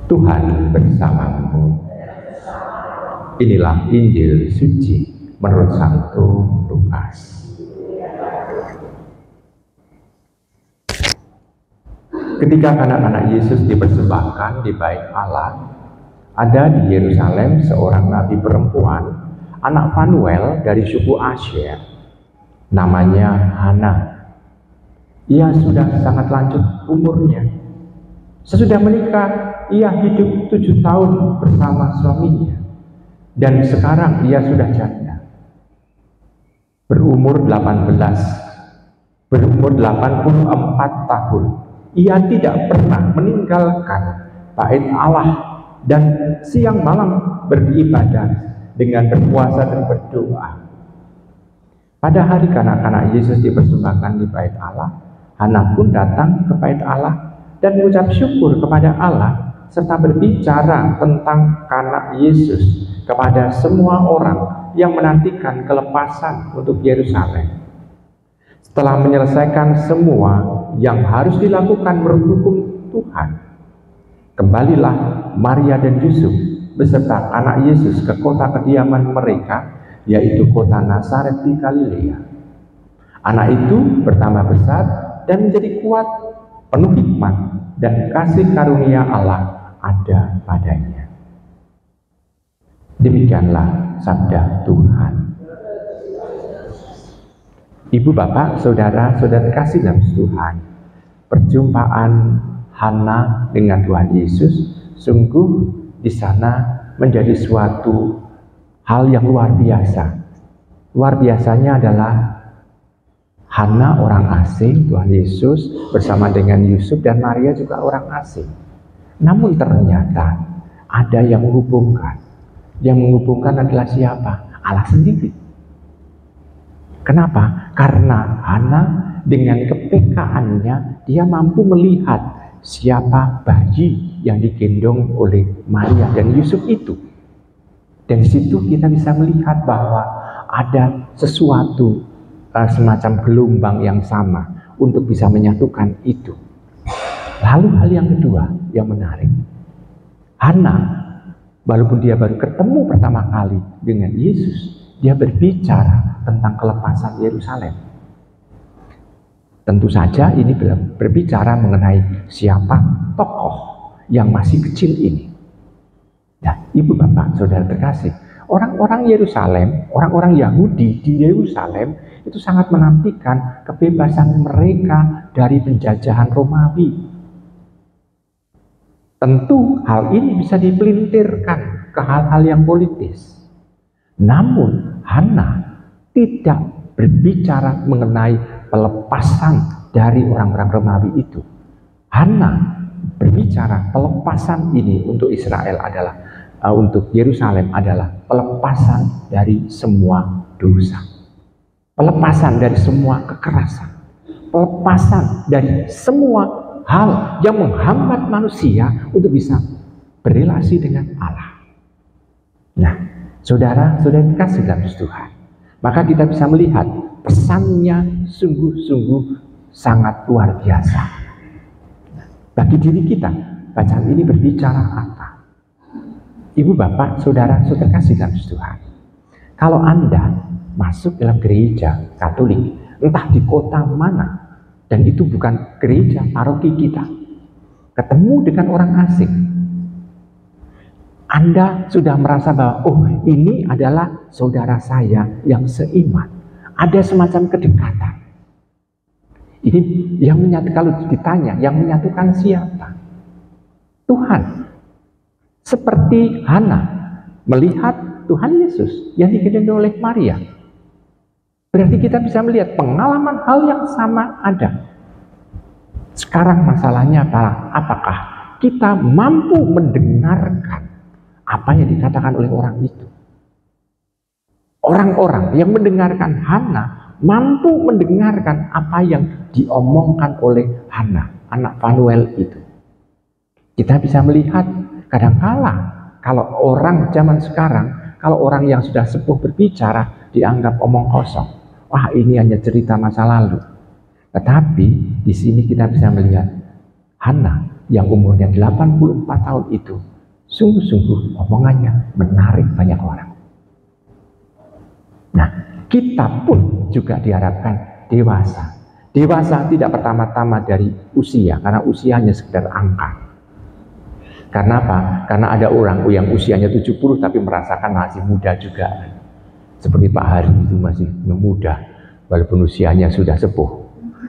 Tuhan bersamamu. Inilah Injil suci menurut Santo Lukas. Ketika anak-anak Yesus dipersembahkan di Bait Allah, ada di Yerusalem seorang nabi perempuan, anak Fanuel dari suku Asyer, namanya Hana. Ia sudah sangat lanjut umurnya. Sesudah menikah, ia hidup 7 tahun bersama suaminya. Dan sekarang ia sudah janda. Berumur 84 tahun. Ia tidak pernah meninggalkan Bait Allah dan siang malam beribadah dengan berpuasa dan berdoa. Pada hari kanak-kanak Yesus dipersembahkan di Bait Allah, Hana pun datang ke Bait Allah dan mengucap syukur kepada Allah serta berbicara tentang kanak Yesus kepada semua orang yang menantikan kelepasan untuk Yerusalem. Setelah menyelesaikan semua yang harus dilakukan menurut hukum Tuhan, kembalilah Maria dan Yusuf beserta anak Yesus ke kota kediaman mereka, yaitu kota Nazaret di Galilea. Anak itu bertambah besar dan menjadi kuat, penuh hikmat, dan kasih karunia Allah ada padanya. Demikianlah sabda Tuhan. Ibu, bapak, saudara-saudara kasih dalam Tuhan, perjumpaan Hana dengan Tuhan Yesus sungguh di sana menjadi suatu hal yang luar biasa. Luar biasanya adalah Hana orang asing, Tuhan Yesus bersama dengan Yusuf dan Maria juga orang asing. Namun ternyata ada yang menghubungkan. Yang menghubungkan adalah siapa? Allah sendiri. Kenapa? Karena Hana dengan kepekaannya dia mampu melihat siapa bayi yang digendong oleh Maria dan Yusuf itu. Dan di situ kita bisa melihat bahwa ada sesuatu semacam gelombang yang sama untuk bisa menyatukan itu. Lalu hal yang kedua yang menarik, Hana walaupun dia baru ketemu pertama kali dengan Yesus, dia berbicara tentang kelepasan Yerusalem. Tentu saja ini berbicara mengenai siapa tokoh yang masih kecil ini. Nah, ibu, bapak, saudara terkasih, orang-orang Yerusalem, orang-orang Yahudi di Yerusalem itu sangat menantikan kebebasan mereka dari penjajahan Romawi. Tentu hal ini bisa dipelintirkan ke hal-hal yang politis. Namun Hana tidak berbicara mengenai pelepasan dari orang-orang Romawi itu. Hana berbicara pelepasan ini untuk Israel adalah untuk Yerusalem adalah pelepasan dari semua dosa. Pelepasan dari semua kekerasan. Pelepasan dari semua hal yang menghambat manusia untuk bisa berrelasi dengan Allah. Nah, saudara-saudara kasih dalam Tuhan, maka kita bisa melihat pesannya sungguh-sungguh sangat luar biasa. Bagi diri kita, bacaan ini berbicara apa? Ibu, bapak, saudara-saudara kasih dalam Tuhan, kalau Anda masuk dalam gereja Katolik, entah di kota mana, dan itu bukan gereja paroki kita, ketemu dengan orang asing, Anda sudah merasa bahwa, oh, ini adalah saudara saya yang seiman. Ada semacam kedekatan. Ini yang menyatukan, kalau ditanya, yang menyatukan siapa? Tuhan. Seperti Hana melihat Tuhan Yesus yang digendong oleh Maria. Berarti kita bisa melihat pengalaman hal yang sama ada. Sekarang masalahnya adalah apakah kita mampu mendengarkan apa yang dikatakan oleh orang itu. Orang-orang yang mendengarkan Hana mampu mendengarkan apa yang diomongkan oleh Hana, anak Fanuel itu. Kita bisa melihat kadangkala kalau orang zaman sekarang, kalau orang yang sudah sepuh berbicara dianggap omong kosong. Wah, ini hanya cerita masa lalu. Tetapi di sini kita bisa melihat Hana yang umurnya 84 tahun itu sungguh-sungguh omongannya menarik banyak orang. Nah, kita pun juga diharapkan dewasa. Dewasa tidak pertama-tama dari usia, karena usia hanya sekedar angka. Karena apa? Karena ada orang yang usianya 70 tapi merasakan masih muda juga. Seperti Pak Hari itu masih muda, walaupun usianya sudah sepuh.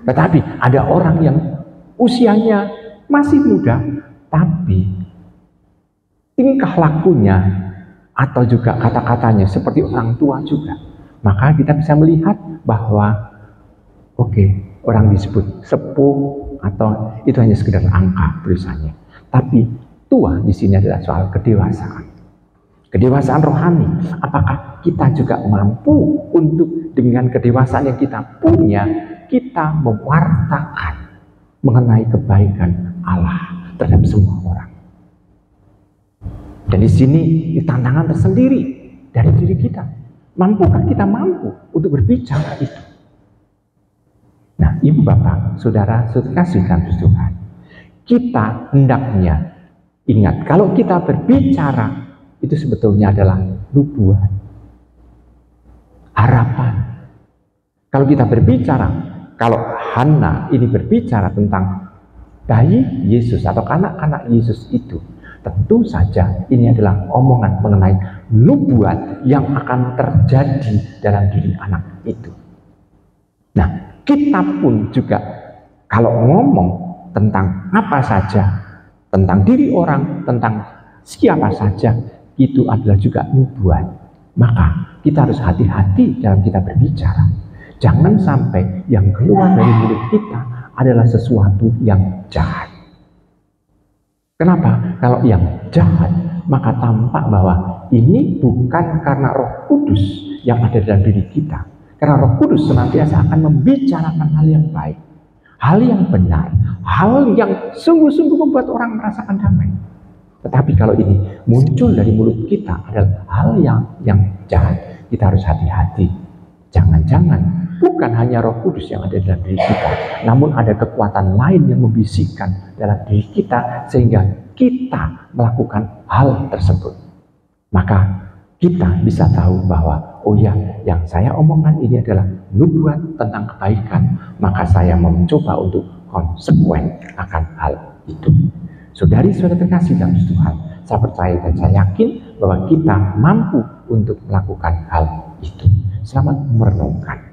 Tetapi ada orang yang usianya masih muda, tapi tingkah lakunya atau juga kata-katanya seperti orang tua juga. Maka kita bisa melihat bahwa orang disebut sepuh atau itu hanya sekedar angka tulisannya. Tapi tua di sini adalah soal kedewasaan. Kedewasaan rohani. Apakah kita juga mampu untuk dengan kedewasaan yang kita punya, kita mewartakan mengenai kebaikan Allah terhadap semua orang. Dan di sini tantangan tersendiri dari diri kita. Mampukah kita mampu untuk berbicara itu? Nah, Ibu Bapak, Saudara, kasih Tuhan, kita hendaknya ingat, kalau kita berbicara itu sebetulnya adalah nubuat, harapan. Kalau kita berbicara, kalau Hana ini berbicara tentang bayi Yesus atau anak-anak Yesus itu, tentu saja ini adalah omongan mengenai nubuat yang akan terjadi dalam diri anak itu. Nah, kita pun juga kalau ngomong tentang apa saja, tentang diri orang, tentang siapa saja, itu adalah juga nubuat. Maka kita harus hati-hati dalam kita berbicara. Jangan sampai yang keluar dari mulut kita adalah sesuatu yang jahat. Kenapa? Kalau yang jahat, maka tampak bahwa ini bukan karena Roh Kudus yang ada dalam diri kita. Karena Roh Kudus senantiasa akan membicarakan hal yang baik, hal yang benar, hal yang sungguh-sungguh membuat orang merasakan damai. Tetapi kalau ini muncul dari mulut kita adalah hal yang jahat, kita harus hati-hati. Jangan-jangan bukan hanya Roh Kudus yang ada dalam diri kita, namun ada kekuatan lain yang membisikkan dalam diri kita sehingga kita melakukan hal tersebut. Maka kita bisa tahu bahwa yang saya omongkan ini adalah nubuat tentang kebaikan, maka saya mencoba untuk konsekuen akan hal itu. Saudari-saudara terkasih dalam Tuhan, saya percaya dan saya yakin bahwa kita mampu untuk melakukan hal itu. Selamat merenungkan.